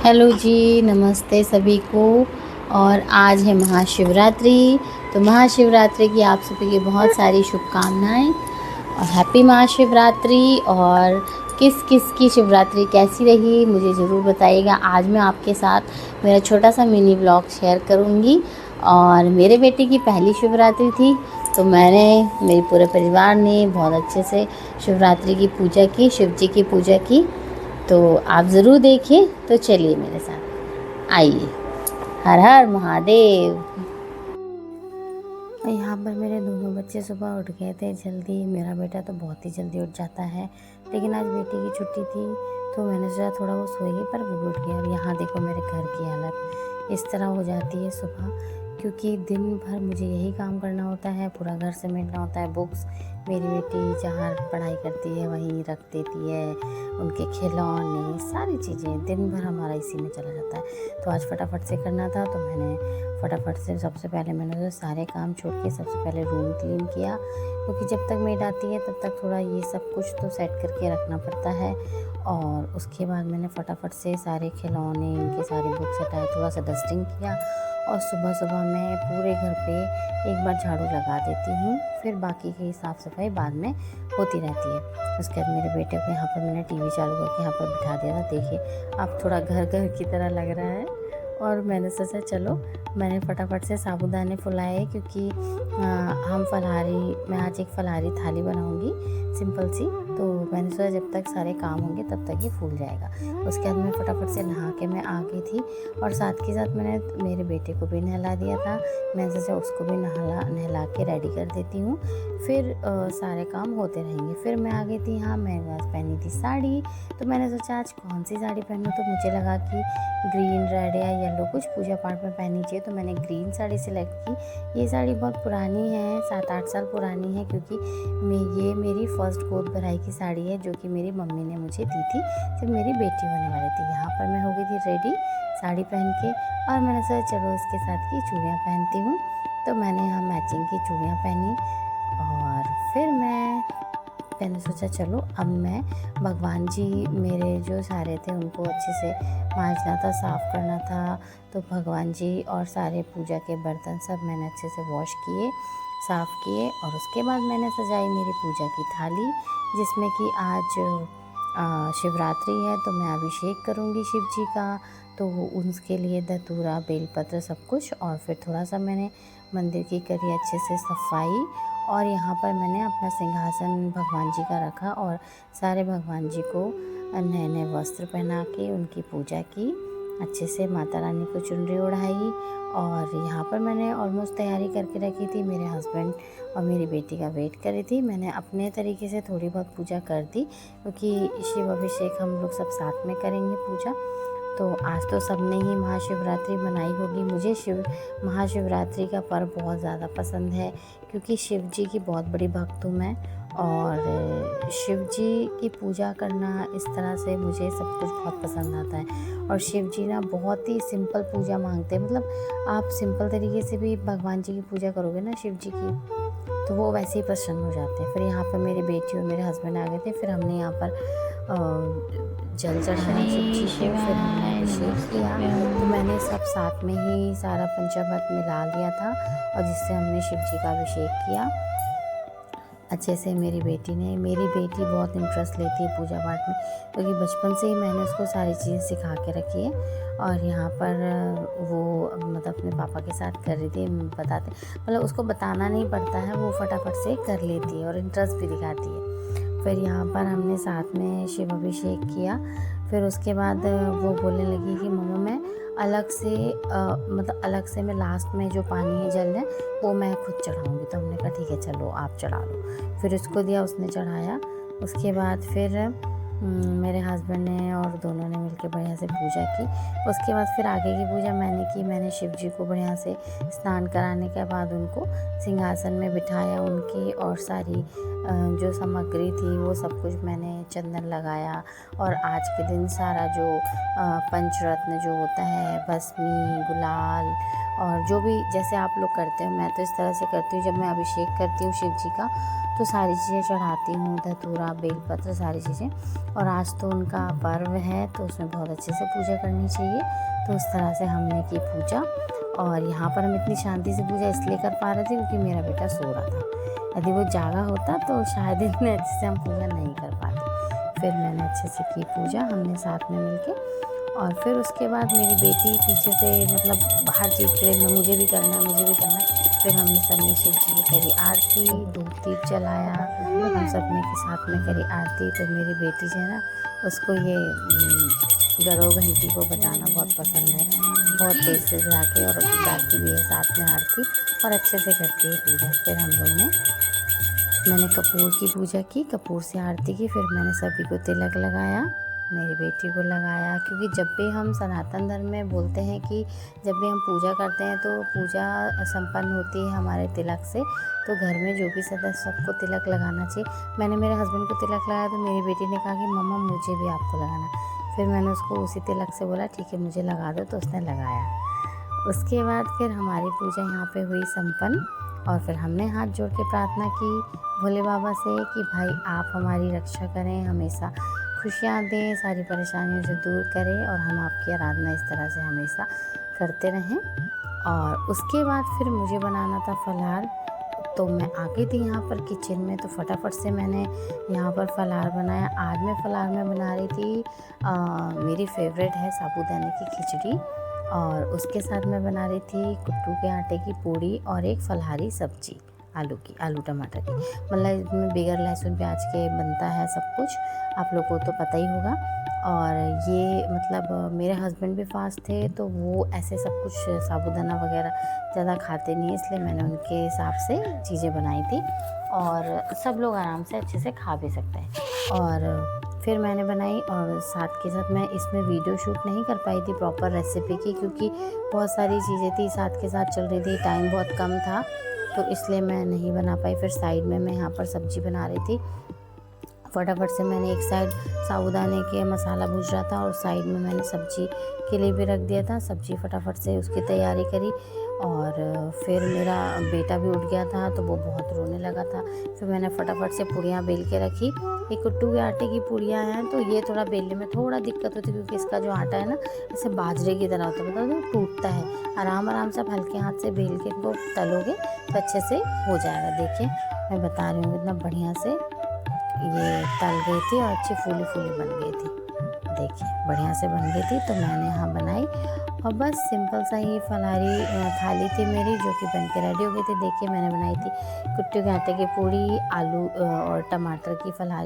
Hello जी, नमस्ते सभी को। और आज है महाशिवरात्रि। तो महाशिवरात्रि की आप सभी की बहुत सारी शुभकामनाएं और हैप्पी महाशिवरात्रि। और किस किस की शिवरात्रि कैसी रही मुझे ज़रूर बताइएगा। आज मैं आपके साथ मेरा छोटा सा मिनी ब्लॉग शेयर करूंगी। और मेरे बेटे की पहली शिवरात्रि थी, तो मेरे पूरे परिवार ने बहुत अच्छे से शिवरात्रि की पूजा की, शिव जी की पूजा की। तो आप ज़रूर देखिए। तो चलिए मेरे साथ आइए। हर हर महादेव। यहाँ पर मेरे दोनों बच्चे सुबह उठ गए थे जल्दी। मेरा बेटा तो बहुत ही जल्दी उठ जाता है, लेकिन आज बेटी की छुट्टी थी तो मैंने सोचा थोड़ा वो सोएगी, पर वो उठ गया। और यहाँ देखो मेरे घर की हालत इस तरह हो जाती है सुबह, क्योंकि दिन भर मुझे यही काम करना होता है, पूरा घर समेटना होता है। बुक्स मेरी बेटी जहाँ पढ़ाई करती है वहीं रख देती है, उनके खिलौने सारी चीज़ें, दिन भर हमारा इसी में चला जाता है। तो आज फटाफट से करना था, तो मैंने फटाफट से सबसे पहले मैंने तो सारे काम छोड़ के सबसे पहले रूम क्लीन किया, क्योंकि जब तक मेड आती है तब तक थोड़ा ये सब कुछ तो सेट करके रखना पड़ता है। और उसके बाद मैंने फटाफट से सारे खिलौने, उनकी सारी बुक्स हटाए, थोड़ा सा डस्टिंग किया। और सुबह सुबह मैं पूरे घर पे एक बार झाड़ू लगा देती हूँ, फिर बाकी की साफ़ सफाई बाद में होती रहती है। उसके बाद मेरे बेटे को यहाँ पर मैंने टीवी चालू करके यहाँ पर बिठा दिया था। देखिए अब थोड़ा घर घर की तरह लग रहा है। और मैंने सोचा चलो, मैंने फटाफट से साबूदाने फुलाए, क्योंकि मैं आज एक फलाहारी थाली बनाऊंगी सिंपल सी। तो मैंने सोचा जब तक सारे काम होंगे तब तक ये फूल जाएगा। उसके बाद मैं फटाफट से नहा के मैं आ गई थी, और साथ के साथ मैंने मेरे बेटे को भी नहला दिया था। मैंने सोचा उसको भी नहला के रेडी कर देती हूँ, फिर सारे काम होते रहेंगे। फिर मैं आ गई थी, हाँ मैं आज पहनी थी साड़ी। तो मैंने सोचा आज कौन सी साड़ी पहनूँ, तो मुझे लगा कि ग्रीन, रेड या येलो कुछ पूजा पाठ में पहननी चाहिए, तो मैंने ग्रीन साड़ी सिलेक्ट की। ये साड़ी बहुत पुरानी है, 7-8 साल पुरानी है, क्योंकि ये मेरी फर्स्ट गोद भराई की साड़ी है, जो कि मेरी मम्मी ने मुझे दी थी जब मेरी बेटी होने वाली थी। यहाँ पर मैं हो गई थी रेडी साड़ी पहन के, और मैंने सोचा चलो इसके साथ की चूड़ियाँ पहनती हूँ। तो मैंने यहाँ मैचिंग की चूड़ियाँ पहनी, और फिर मैंने सोचा चलो अब मैं भगवान जी मेरे जो सारे थे उनको अच्छे से मांजना था, साफ़ करना था। तो भगवान जी और सारे पूजा के बर्तन सब मैंने अच्छे से वॉश किए, साफ़ किए। और उसके बाद मैंने सजाई मेरी पूजा की थाली, जिसमें कि आज शिवरात्रि है, तो मैं अभिषेक करूँगी शिव जी का। तो उसके लिए धतूरा, बेलपत्र सब कुछ, और फिर थोड़ा सा मैंने मंदिर की करी अच्छे से सफाई। और यहाँ पर मैंने अपना सिंहासन भगवान जी का रखा, और सारे भगवान जी को नए नए वस्त्र पहना के उनकी पूजा की, अच्छे से माता रानी को चुनरी ओढ़ाई। और यहाँ पर मैंने ऑलमोस्ट तैयारी करके रखी थी, मेरे हस्बैंड और मेरी बेटी का वेट कर रही थी। मैंने अपने तरीके से थोड़ी बहुत पूजा कर दी, क्योंकि शिव अभिषेक हम लोग सब साथ में करेंगे पूजा। तो आज तो सबने ही महाशिवरात्रि मनाई होगी। मुझे महाशिवरात्रि का पर्व बहुत ज़्यादा पसंद है, क्योंकि शिव जी की बहुत बड़ी भक्त हूँ मैं। और शिव जी की पूजा करना इस तरह से मुझे सब कुछ बहुत पसंद आता है। और शिव जी ना बहुत ही सिंपल पूजा मांगते हैं, मतलब आप सिंपल तरीके से भी भगवान जी की पूजा करोगे ना शिव जी की, तो वो वैसे ही प्रसन्न हो जाते हैं। फिर यहाँ पर मेरी बेटी और मेरे हस्बैंड आ गए थे, फिर हमने यहाँ पर जल चढ़ाया शिव जी को, फिर हमने अभिषेक किया। तो मैंने सब साथ में ही सारा पंचामृत मिला लिया था, और जिससे हमने शिव जी का अभिषेक किया अच्छे से। मेरी बेटी बहुत इंटरेस्ट लेती है पूजा पाठ में, क्योंकि बचपन से ही मैंने उसको सारी चीज़ें सिखा के रखी है। और यहाँ पर वो मतलब अपने पापा के साथ कर रही थी, मतलब उसको बताना नहीं पड़ता है, वो फटाफट से कर लेती है और इंटरेस्ट भी दिखाती है। फिर यहाँ पर हमने साथ में शिव अभिषेक किया। फिर उसके बाद वो बोलने लगी कि मम्मा मैं अलग से मैं लास्ट में जो पानी है, जल है, वो मैं खुद चढ़ाऊँगी। तो हमने कहा ठीक है चलो आप चढ़ा लो। फिर उसको दिया, उसने चढ़ाया। उसके बाद फिर मेरे हस्बैंड ने और दोनों ने मिलकर बढ़िया से पूजा की। उसके बाद फिर आगे की पूजा मैंने की। मैंने शिव जी को बढ़िया से स्नान कराने के बाद उनको सिंहासन में बिठाया उनकी, और सारी जो सामग्री थी वो सब कुछ मैंने चंदन लगाया। और आज के दिन सारा जो पंचरत्न जो होता है, भस्मी, गुलाल और जो भी जैसे आप लोग करते हो, मैं तो इस तरह से करती हूँ। जब मैं अभिषेक करती हूँ शिव जी का तो सारी चीज़ें चढ़ाती हूँ, धतूरा, बेलपत्र, सारी चीज़ें। और आज तो उनका पर्व है तो उसमें बहुत अच्छे से पूजा करनी चाहिए। तो उस तरह से हमने की पूजा। और यहाँ पर हम इतनी शांति से पूजा इसलिए कर पा रहे थे क्योंकि मेरा बेटा सो रहा था। यदि वो जागा होता तो शायद इतने अच्छे से हम पूजा नहीं कर पाते। फिर मैंने अच्छे से की पूजा, हमने साथ में मिलके। और फिर उसके बाद मेरी बेटी पीछे से मतलब हर चीज़ के लिए मुझे भी करना है, मुझे भी करना है। फिर हमने सब ने शिव जी की करी आरती, धूप दीप जलाया, हम सब ने के साथ में करी आरती। तो मेरी बेटी जो है ना, उसको ये गरौ घंटी को बजाना बहुत पसंद है, बहुत तेज़ से जाके और गाती भी है साथ में आरती, और अच्छे से करती है पूजा। फिर हम लोग ने मैंने कपूर की पूजा की, कपूर से आरती की। फिर मैंने सभी को तिलक लगाया, मेरी बेटी को लगाया। क्योंकि जब भी हम सनातन धर्म में बोलते हैं कि जब भी हम पूजा करते हैं तो पूजा संपन्न होती है हमारे तिलक से। तो घर में जो भी सदस्य सबको तिलक लगाना चाहिए। मैंने मेरे हस्बैंड को तिलक लगाया तो मेरी बेटी ने कहा कि मम्मा मुझे भी आपको लगाना। फिर मैंने उसको उसी तिलक से बोला ठीक है मुझे लगा दो, तो उसने लगाया। उसके बाद फिर हमारी पूजा यहाँ पे हुई संपन्न। और फिर हमने हाथ जोड़ के प्रार्थना की भोले बाबा से कि भाई आप हमारी रक्षा करें, हमेशा खुशियाँ दें, सारी परेशानियों से दूर करें, और हम आपकी आराधना इस तरह से हमेशा करते रहें। और उसके बाद फिर मुझे बनाना था फलाहार। तो मैं आ गई थी यहाँ पर किचन में, तो फटाफट से मैंने यहाँ पर फलाहार बनाया। आज मैं फलाहार में बना रही थी मेरी फेवरेट है साबूदाने की खिचड़ी, और उसके साथ मैं बना रही थी कुट्टू के आटे की पूड़ी और एक फलाहारी सब्जी आलू टमाटर की। मतलब इसमें बगैर लहसुन प्याज के बनता है सब कुछ, आप लोग को तो पता ही होगा। और ये मतलब मेरे हस्बैंड भी फास्ट थे तो वो ऐसे सब कुछ साबूदाना वगैरह ज़्यादा खाते नहीं, इसलिए मैंने उनके हिसाब से चीज़ें बनाई थी, और सब लोग आराम से अच्छे से खा भी सकते हैं। और फिर मैंने बनाई, और साथ के साथ मैं इसमें वीडियो शूट नहीं कर पाई थी प्रॉपर रेसिपी की, क्योंकि बहुत सारी चीज़ें थी साथ के साथ चल रही थी, टाइम बहुत कम था, तो इसलिए मैं नहीं बना पाई। फिर साइड में मैं यहाँ पर सब्ज़ी बना रही थी। फटाफट से मैंने एक साइड साबूदाने के मसाला भूज रहा था और साइड में मैंने सब्ज़ी के लिए भी रख दिया था। सब्ज़ी फटाफट से उसकी तैयारी करी, और फिर मेरा बेटा भी उठ गया था तो वो बहुत रोने लगा था। फिर मैंने फटाफट से पूड़ियाँ बेल के रखी। ये कुट्टू के आटे की पूड़ियाँ हैं तो ये थोड़ा बेलने में थोड़ा दिक्कत होती है, क्योंकि इसका जो आटा है ना ऐसे बाजरे की तरह होता है, मतलब टूटता है। आराम आराम से हल्के हाथ से बेल के इनको तलोगे तो अच्छे से हो जाएगा। देखिए मैं बता रही हूँ कितना बढ़िया से ये तल गई थी और अच्छी फूली फूली बन गई थी। देखिए बढ़िया से बन गई थी, तो मैंने यहाँ बनाई, और बस सिंपल सा ही फलाहारी थाली थी मेरी जो कि बन के रेडी हो गई थी। देखिए मैंने बनाई थी कुट्टू के आटे की पूड़ी, आलू और टमाटर की फलाहारी।